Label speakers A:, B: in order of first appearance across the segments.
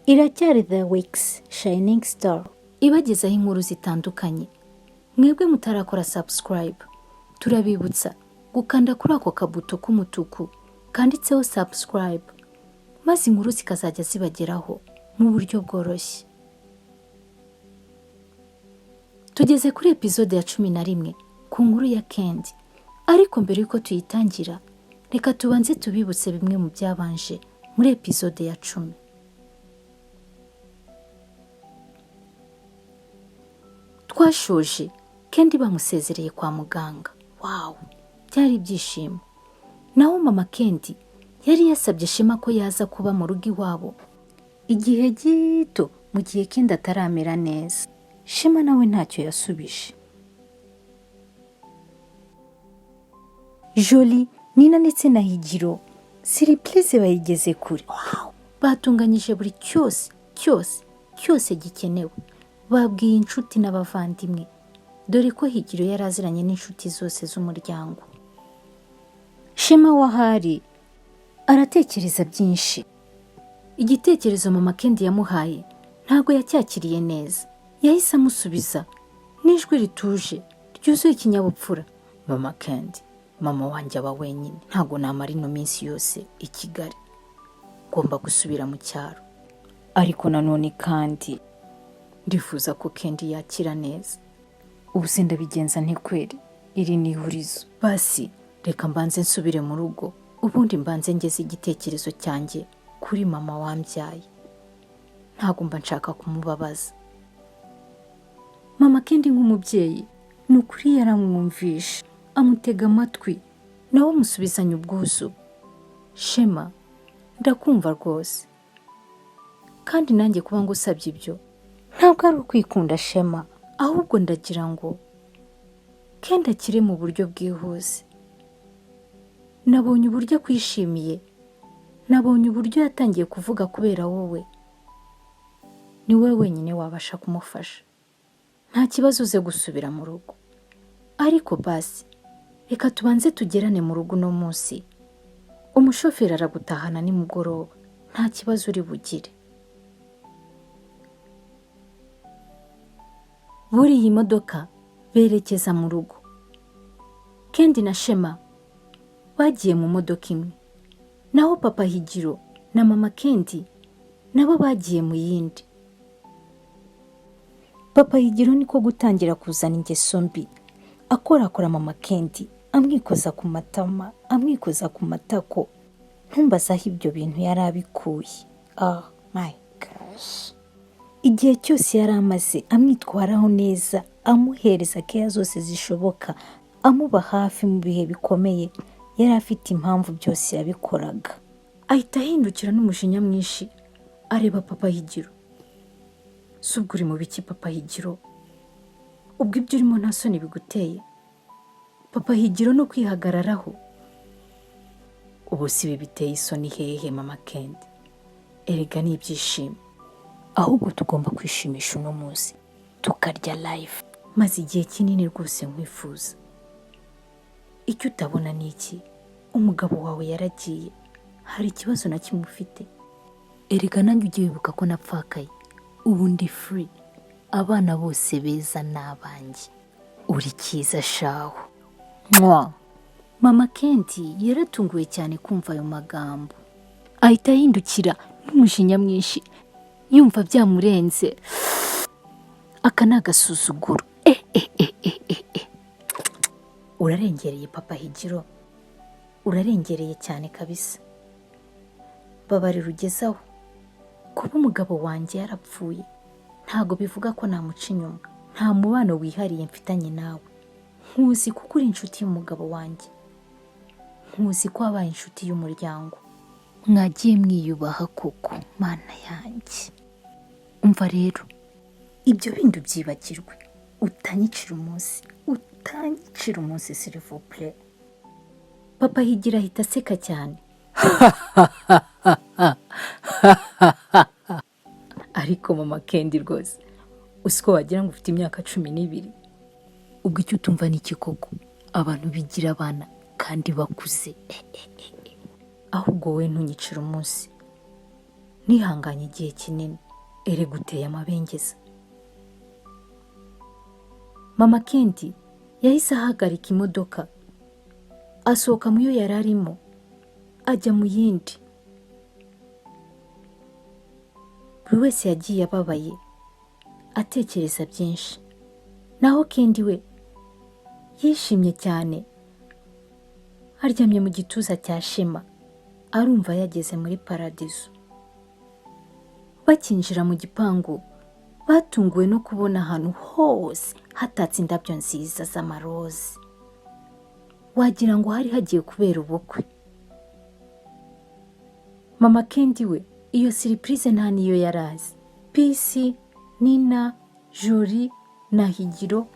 A: iracyari The Week's Shining Star ibagezaho inkuru zitandukanye. Mwebwe mutarakora subscribe, turabibutsa gukanda kuri ako kabuto k'umutuku kanditseho subscribe, maze inkuru zikazajya zibageraho mu buryo bworoshye. Tugeze kuri episode ya 11 ku nkuru ya Candy, ariko mbere yuko tuyitangira reka tubanze tubibutse bimwe mu byabanje muri episode ya 10. Twashoje Candy bamusezereye kwa muganga. Wow, byari ibyishimo. Naho mama Candy yari yasabye Shema ko yaza kuba mu rugo iwabo igihe gito mu gihe Candy ataramera neza. Shema nawe ntacyo yasubije. Jolie, Nina ndetse na Higiro surprise bayigeze kure. Batunganyije buri cyose gikenewe. Babwiye inshuti n'abavandimwe, dore ko Higiro yari aziranye n'inshuti zose z'umuryango. Shema wahari aratekereza byinshi. Igitekerezo mama Candy yamuhaye ntago yacyakiriye neza. Yahise amusubiza n'ijwi rituje ryuzuye ikinyabupfura. Mama Candy, mama wanjye aba wenyine, ntago namara ino minsi yose i Kigali, ngomba gusubira mu cyaro. Ariko nanone kandi ndifuza ko Candy yakira neza. Ubu se ndabigenza nte kweri? Iri ni ihurizo. Basi reka mbanze nsubire mu rugo, ubundi mbanze ngeze igitekerezo cyanjye kuri mama wambyaye. Ntago mba nshaka kumubabaza. Mama Candy nk'umubyeyi nukuri yaramwumvisha, amutega amatwi, nawe amusubizanya ubwuzu. Shema, ndakumva rwose, kandi nanjye kuba ngo usabye ibyo ntabwo ari ukwikunda Shema, ahubwo ndagira ngo Candy akire mu buryo bwihuse. Nabonye uburyo akwishimiye, nabonye uburyo yatangiye kuvuga kubera wowe. Ni wowe wenyine wabasha kumufasha. Nta kibazo uze gusubira mu rugo, ariko basi reka tubanze tugerane mu rugo no munsi. Umushoferi aragutahana nimugoroba, nta kibazo uri bugire. Buri iyi modoka berekeza mu rugo. Candy na Shema bagiye mu modoka imwe, naho papa Higiro na mama Candy nabo bagiye mu yindi. Papa Higiro niko gutangira kuzana ingeso mbi, akorakora mama Candy, amwikoza ku matama, amwikoza ku matako. Ntumbaza aho ibyo bintu yari abikuye. Oh my gosh. Igihe cyose yari amaze amwitwaraho neza, amuhereza keya zose zishoboka, amuba hafi mu bihe bikomeye, yari afite impamvu byose yabikoraga. Ahita ahindukira n'umujinya mwinshi areba papa Higiro. Subwo uri mu biki papa Higiro? Ubwo ibyo urimo nta soni biguteye? Papa Higiro no kwihagararaho. Ubu si ibi biteye isoni hehe mama Candy? Erega ni ibyishimo. Ahubwo tugomba kwishimisha uno munsi, tukarya life, maze igihe kinini rwose nkwifuza. Icyo utabona ni iki? Umugabo wawe yaragiye, hari ikibazo na kimwe ufite? Erega nanjye ugiye wibuka ko napfakaye, ubu ndi free, abana bose beza n'abanjye. Uri cyiza shaho. Mama Candy yaratunguwe cyane kumva ayo magambo. Ahita ahindukira n'umujinya mwinshi, yumva byamurenze. Aka ni agasuzuguro. Urarengereye papa Higiro, urarengereye cyane kabisa. Babarira ugezaho. Kuba umugabo wanjye yarapfuye ntago bivuga ko namuca inyuma. Nta mubano wihariye mfitanye nawe. Nkuzi kuko uri inshuti y'umugabo wanjye, nkuzi ko wabaye inshuti y'umuryango. Mwagiye mwiyubaha koko mana yanjye. Umva rero, ibyo bindi byibagirwe, utanyicira umunsi s'il vous plaît. Papa Higiro ahita aseka cyane. Ariko mama Candy rwose, usiko wagira ngo ufite imyaka 12. Ubwo icyo utumva ni iki koko? Abantu bigira abana kandi bakuze. Ahubwo we ntunyicira umunsi. nihanganye igihe kinini, ere guteye amabengeza. Mama Kendi yahise ahagarika imodoka, asohoka mu yo yari arimo, ajya mu yindi. Buri wese yagiye ababaye, atekereza byinshi. Naho Kendi we yishimye cyane, aryamye mu gituza cya Shema, arumva yageze muri paradizo. Bakinjira mu gipangu, batunguwe no kubona ahantu hose hatatse indabyo nziza z'amarozi. Wagira ngo hari hagiye kubera ubukwe. Mama Kendi we iyo surprise nta niyo yarazi. Pisi, Nina, Juri na Higiro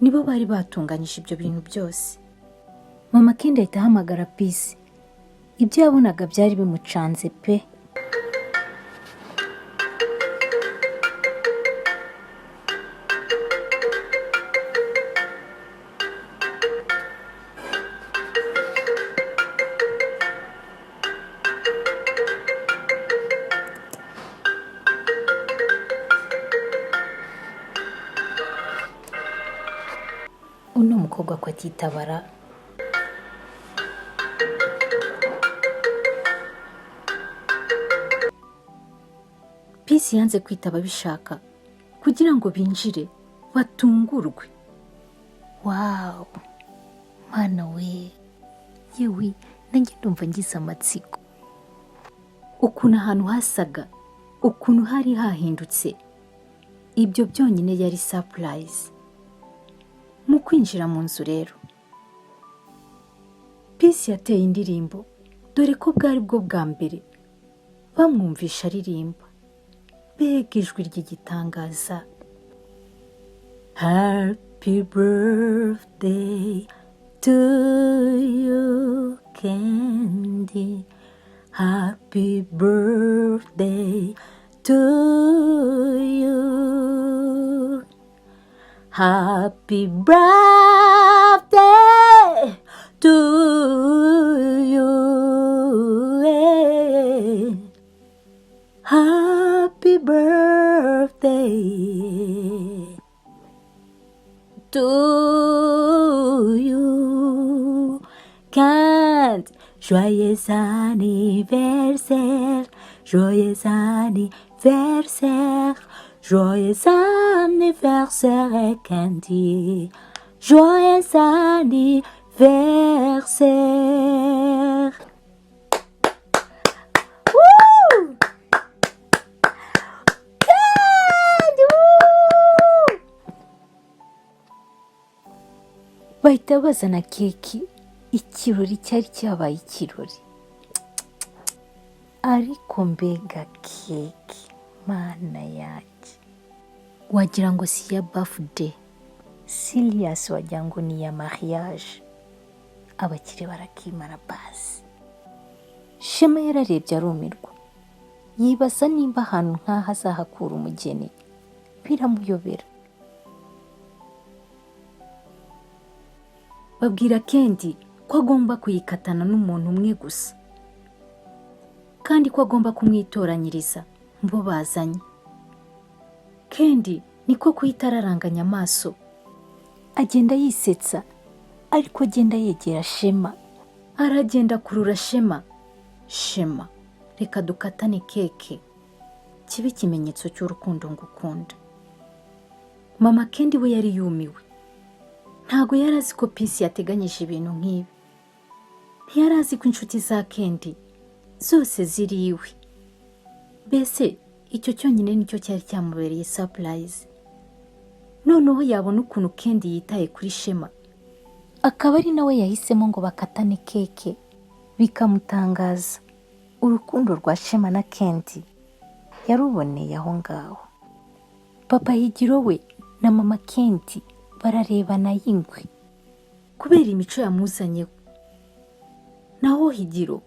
A: nibo bari batunganyije ibyo bintu byose. Mama Kendi ahita ahamagara Pisi. Ibyo yabonaga byari bimucanze pe. Uno mukobwa ko atitabara. Pisi yanze kwitaba bishaka kugira ngo binjire batungurwe. Wow, mana we, yewe nanjye ndumva ngize amatsiko. Ukuntu ahantu hasaga, ukuntu hari hahindutse, ibyo byonyine yari surprise. Mu kwinjira mu nzu rero, Pisi yateye indirimbo, dore ko bwari bwo bwa mbere bamwumvisha aririmba. Mbega ijwi ry'igitangaza. Happy birthday to you, Kendi. Happy birthday to you. Happy birthday to you. Happy birthday to you. Cante joyeux anniversaire, joyeux anniversaire, joyeux anniversaire, Kendi. Joyeux anniversaire. Woo! Bahita bazana keki, ikirori cyari cyabaye ikirori. Ariko mbega keki, mana yanjye, wagira ngo si ya birthday, serious wagira ngo ni ya mariage. Abakire barakimara basi. Shema yararebye arumirwa, yibaza nimba ahantu nk'aha azahakura umugeni. Biramuyobera. Babwira Kendi ko agomba kuyikatana n'umuntu umwe gusa, kandi ko agomba kumwitoranyiriza mbo bazanye. Kendi niko kuyitararanganya amaso, agenda yisetsa, ariko agenda yegera Shema. Aragenda kurura Shema. Shema, reka dukatane keke, kibe ikimenyetso cy'urukundo ngukunda. Mama Kendi we yari yumiwe. Ntago yari azi ko Pisi yateganyije ibintu nk'ibi. Ntiyari azi ko inshuti za Kendi zose ziri iwe. Mbese icyo cyonyine nicyo cyari cyamubereye surprise. Noneho yabona ukuntu Kendi yitaye kuri Shema, akaba ari nawe yahisemo ngo bakatane keke. Bikamutangaza. Urukundo rwa Shema na Kendi yaruboneye aho ngaho. Papa Higiro we na Mama Kendi bararebana y'ingwe kubera imico yamuzanyeho. Naho Higiro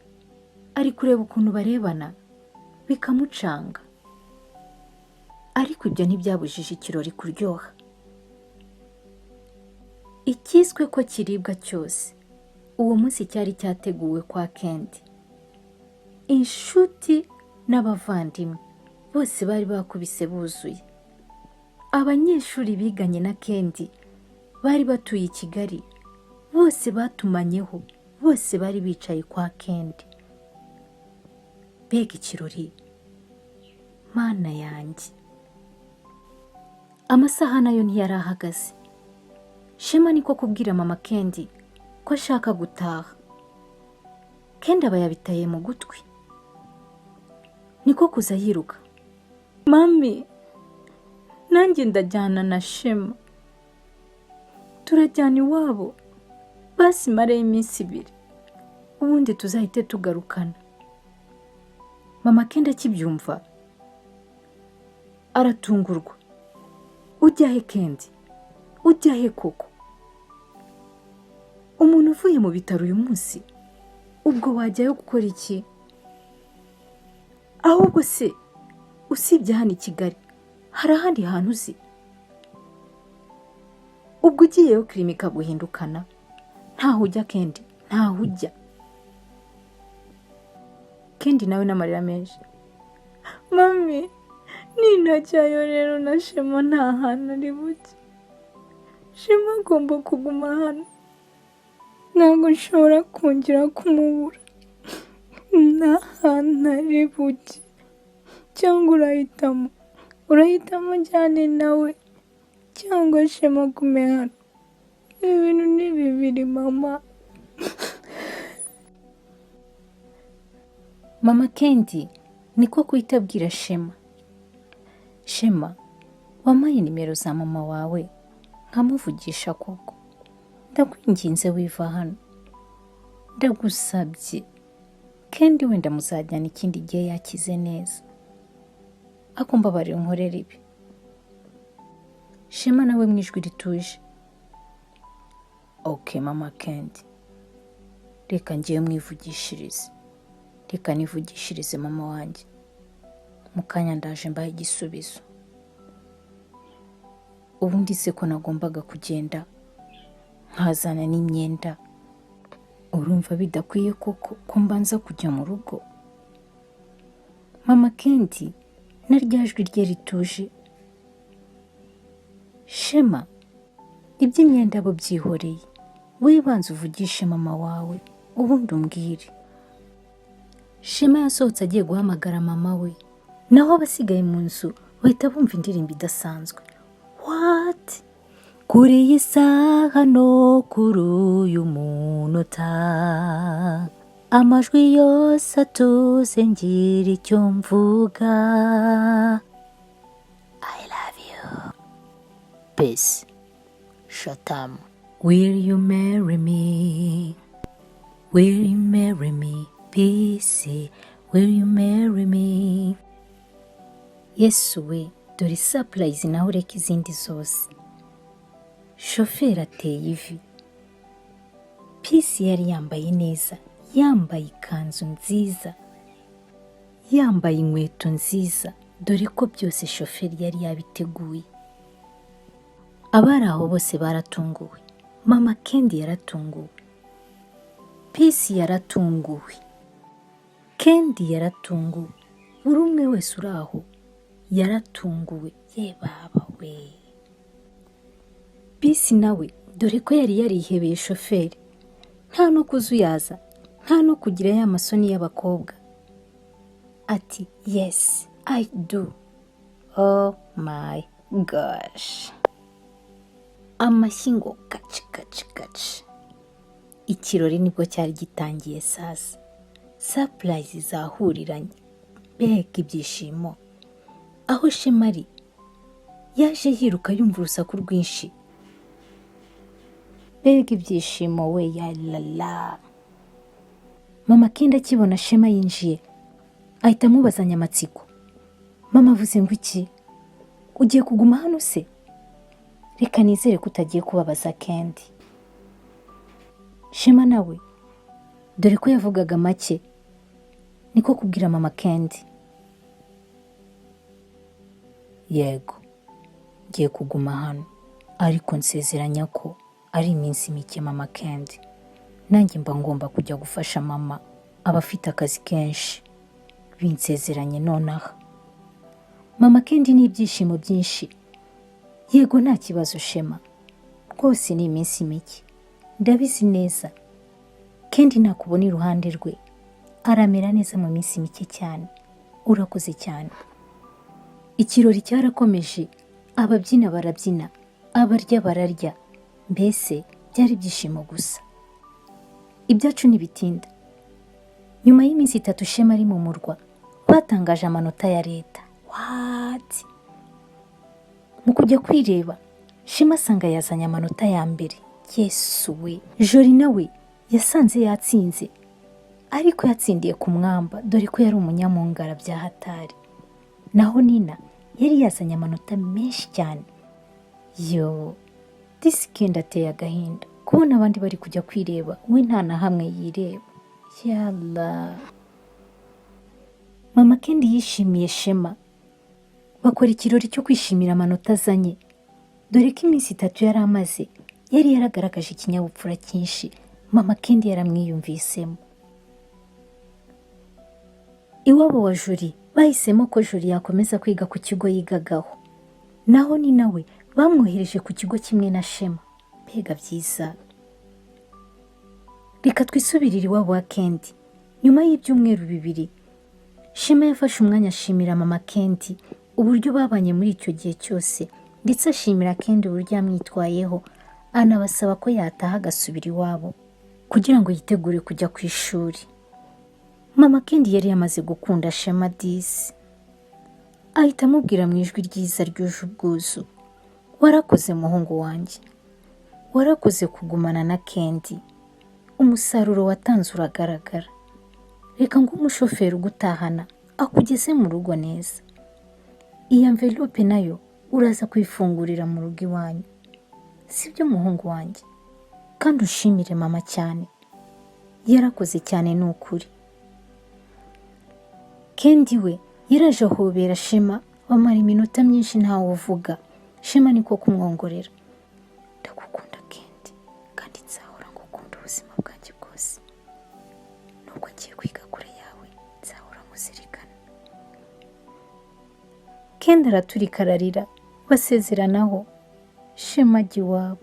A: ari kureba ukuntu barebana bikamucanga. Ariko ibyo ntibyabujije ikirori kuryoha. Ikiswe ko kiribwa cyose, uwo munsi cyari cyateguwe kwa Kendi. Inshuti n'abavandimwe bose bari bakubise buzuye. Abanyeshuri biganye na Kendi bari batuye i Kigali, bose batumanyeho, bose bari bicaye kwa Kendi. Mbega ikirori! Mana yanjye! Amasaha nayo ntiyari ahagaze. Shema niko kubwira mama Kendi ko ashaka gutaha. Kendi aba yabitaye mu gutwi. Niko kuza yiruka. Mami, nanjye ndajyana na Shema. Turajyana iwabo. Basi mareyo iminsi 2. Ubundi tuzahite tugarukana. Mama Kendi akibyumva aratungurwa. Ujya he Kendi? Ujya he koko? Umuntu uvuye mu bitaro uyu munsi, ubwo wajyayo gukora iki? Ahubwo se usibye hano i Kigali hari ahandi hantu uzi? Ubwo ugiyeyo kirimi ikaguhindukana, ntaho ujya Kendi, ntaho ujya. Kendi nawe n'amarira menshi. Mami, ninajyayo rero na Shema nta hantu ari bujye. Shema agomba kuguma hano. Ntabwo nshobora kongera kumubura. Nta hantu ari bujye. Cyangwa urahitamo njyane nawe, cyangwa Shema agume hano. Ibintu ni bibiri mama. Mama Kendi niko kuhita abwira Shema. Shema, wampaye nimero za mama wawe nkamuvugisha koko? Ndakwinginze wiva hano. Ndagusabye. Kendi wenda muzajyana ikindi gihe yakize neza. Akumva bari unkorera ibi. Shema nawe mwijwi rituje. Okay mama Kendi. Reka ngiye mwivugishirize. Reka nivugishirize mama wanjye. Mukanya ndaje mbaye igisubizo. Ubundi se ko nagombaga kugenda nkazana n'imyenda. Urumva bidakwiye koko ko mbanza kujya mu rugo? Mama Kendi naryajwi rye rituje. Shema, iby'imyenda bo byihoreye. Wibanze uvugishe mama wawe ubundi umbwire. Shema yasohotse agiye guhamagara mama we. Naho abasigaye mu nzu bahita bumva indirimbo idasanzwe. What? Kuri iyi saha no kuri uyu munota, amajwi yose atuze ngira icyo mvuga. I love you. Peace. Shatam. Will you marry me? Will you marry me? Peace. Will you marry me? Yesu we, dore surprise nawe ureka izindi zose. Shoferi ateye ivi. Peace yari yambaye neza, yambaye ikanzu nziza, yambaye inkweto nziza, dore ko byose shoferi yari yabiteguye. Abari aho bose baratunguwe. Mama Kendi yaratunguwe. Peace yaratunguwe. Kendi yaratunguwe. Buri umwe wese uri aho yaratunguwe. Ye baba we. Peace nawe dore ko yari yarihebeye shoferi. Nta no kuzuyaza, nta no kugira ya masoni y'abakobwa. Ati, yes, I do. Oh my gosh. Amashyi ngo kaci kaci kaci. Ikirori nibwo cyari gitangiye sasa. Surprise zahuriranye. Mbega ibyishimo. Aho Shema ari yaje yiruka yumva urusaku rwinshi. Mbega ibyishimo we ya lala. Mama Kendi akibona Shema yinjiye ahita amubazanya amatsiko. Mama avuze ngo iki? Ugiye kuguma hano se? Reka nizere ko utagiye kubabaza Kendi. Shema nawe dore ko yavugaga make niko kubwira mama Kendi. Yego, ngiye kuguma hano ariko nsezeranya ko ari iminsi mike mama Kendi. Nanjye mba ngomba kujya gufasha mama abafite akazi kenshi. binsezeranye nonaha. Mama Kendi n'ibyishimo byinshi. Yego nta kibazo Shema, rwose ni iminsi mike, ndabizi neza. Kendi nakubona iruhande rwe, aramera neza mu minsi mike cyane. Urakoze cyane. Ikirori cyarakomeje, ababyina barabyina, abarya bararya, mbese byari ibyishimo gusa. Ibyacu ntibitinda. Nyuma y'iminsi 3 Shema ari mu murwa, batangaje amanota ya leta. What? Mu kujya kwireba, Shema asanga yazanye amanota ya mbere. Yesu we. Jori nawe yasanze yatsinze, ariko yatsindiye ku mwamba, dore ko yari umunyamungara bya hatari. Naho Nina yari yazanye amanota menshi cyane. Yo, disikenda ateye agahinda kubona abandi bari kujya kwireba, we nta na hamwe yireba. Yalla. Mama Kendi yishimiye Shema. Bakora ikirori cyo kwishimira amanota azanye, dore ko iminsi 3 yari amaze yari yaragaragaje ikinyabupfura cyinshi. Mama Kendi yaramwiyumvisemo. Iwabo wa Jori bahisemo ko Jori yakomeza kwiga ku kigo yigagaho, naho ni nawe bamwohereje ku kigo kimwe na Shema. Mbega byiza. Reka twisubirire iwabo wa Kendi. Nyuma y'ibyumweru 2, Shema yafashe umwanya ashimira Mama Kendi uburyo babanye muri icyo gihe cyose, ndetse ashimira Kendi uburyo yamwitwayeho, anabasaba ko yataha agasubira iwabo kugira ngo yitegure kujya ku ishuri. Mama Kendi yari yamaze gukunda Shema disi. Ahita amubwira mu ijwi ryiza ryuje ubwuzu, warakoze muhungu wanjye, warakoze kugumana na Kendi, umusaruro watanze uragaragara. Reka ngo umushoferi ugutahana akugeze mu rugo neza. Iyi envelope nayo uraza kwifungurira mu rugo iwanyu, sibyo muhungu wanjye? Kandi ushimire mama cyane, yarakoze cyane n'ukuri. Kendi we yaraje ahobera Shema, bamara iminota myinshi ntawe uvuga. Shema niko kumwongorera, ndagukunda Kendi, kandi nzahora ngukunda ubuzima bwanjye bwose. Nubwo ngiye kwiga kure yawe, nzahora nkuzirikana. Kendi araturika ararira, basezeranaho. Shema ajya iwabo.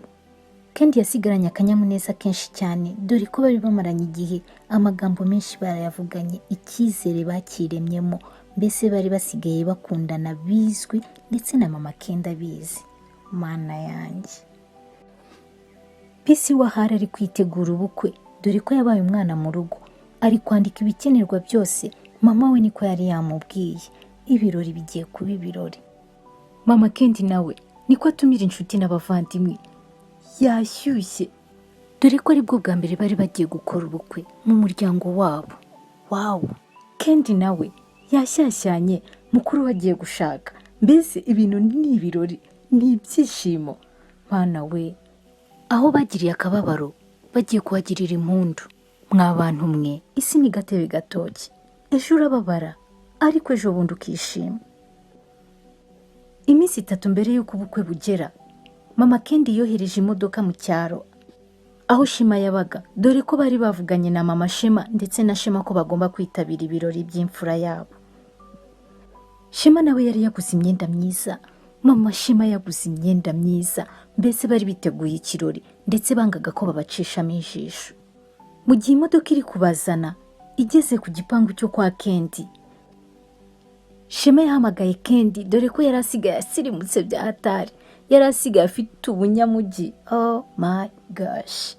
A: Kendi yasigaranye akanyamuneza kenshi cyane, dore ko bari bamaranye igihe, amagambo menshi barayavuganye, icyizere bakiremyemo, mbese bari basigaye bakundana bizwi, ndetse na Mama Kendi abizi. Mana yanjye. Pisi wahari ari kwitegura ubukwe, dore ko yabaye umwana mu rugo, ari kwandika ibikenerwa byose. Mama we niko yari yamubwiye, ibirori bigiye kuba ibirori. Mama Kendi nawe niko atumira inshuti n'abavandimwe. Yashyushye, dore ko ari bwo bwa mbere bari bagiye gukora ubukwe mu muryango wabo. Wow. Kendi nawe yashyashyanye, mukuru wagiye gushaka, mbese ibintu ni ibirori, ni ibyishimo. Mana we, aho bagiriye akababaro bagiye kuhagirira impundu. Mwabantu mwe, isi ni gatebe gatoki, ejo urababara ariko ejo bundi ukishima. Iminsi 3 mbere y'uko ubukwe bugera, Mama Kendi yohereje imodoka mu cyaro aho Shema yabaga, dore ko bari bavuganye na Mama Shema ndetse na Shema ko bagomba kwitabira ibirori by'imfura yabo. Shema nawe yari yaguze imyenda myiza, Mama Shema yaguze imyenda myiza, mbese bari biteguye ikirori, ndetse bangaga ko babacishamo ijisho. Mu gihe imodoka iri kubazana, igeze ku gipangu cyo kwa Kendi, Shema yahamagaye Kendi, dore ko yari asigaye asirimutse bya hatari, yari asigaye afite ubunyamugi. Oh my gosh.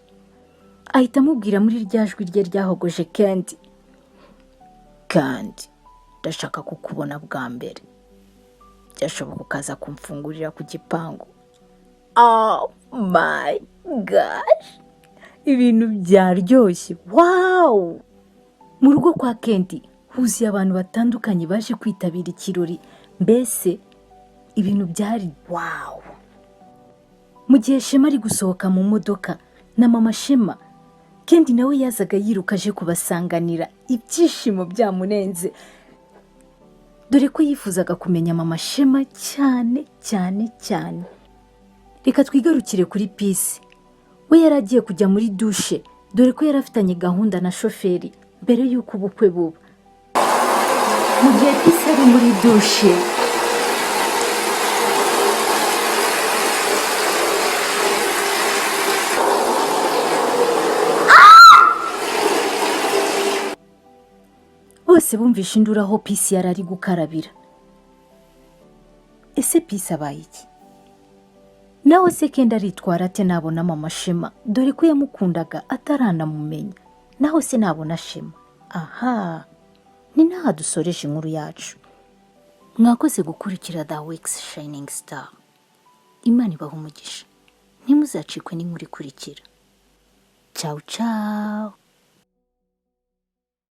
A: Ahita amubwira muri rya jwi rye ryahogoje Kendi, kandi ndashaka kukubona bwa mbere, byashoboka ukaza kumfungurira ku gipangu. Oh my gosh, ibintu byaryoshye. Wow. Mu rugo kwa Kendi huzuye abantu batandukanye baje kwitabira ikirori, mbese ibintu byari wow. Mu gihe Shema ari gusohoka mu modoka na Mama Shema, Kendi nawe yazaga yiruka aje kubasanganira, ibyishimo byamunenze, dore ko yifuzaga kumenya Mama Shema cyane cyane cyane. Reka twigarukire kuri Pisi. We yaragiye kujya muri dushe, dore ko yari afitanye gahunda na shoferi mbere y'uko ubukwe buba. mu gihe Peace ari muri dushe. Bose bumvishe induru aho Peace yari ari gukarabira. Ese Peace abaye iki? Nawe se Kenda aritwara ate nabona mama Shema, dore ko yamukundaga ataranamumenya. Naho se nabona Shema. Aha, ni naha dusoreje inkuru yacu. Mwakoze gukurikira The Week's Shining Star. Imana ibahe umugisha. Ntimuzacikwe n'inkuru ikurikira. Ciao ciao.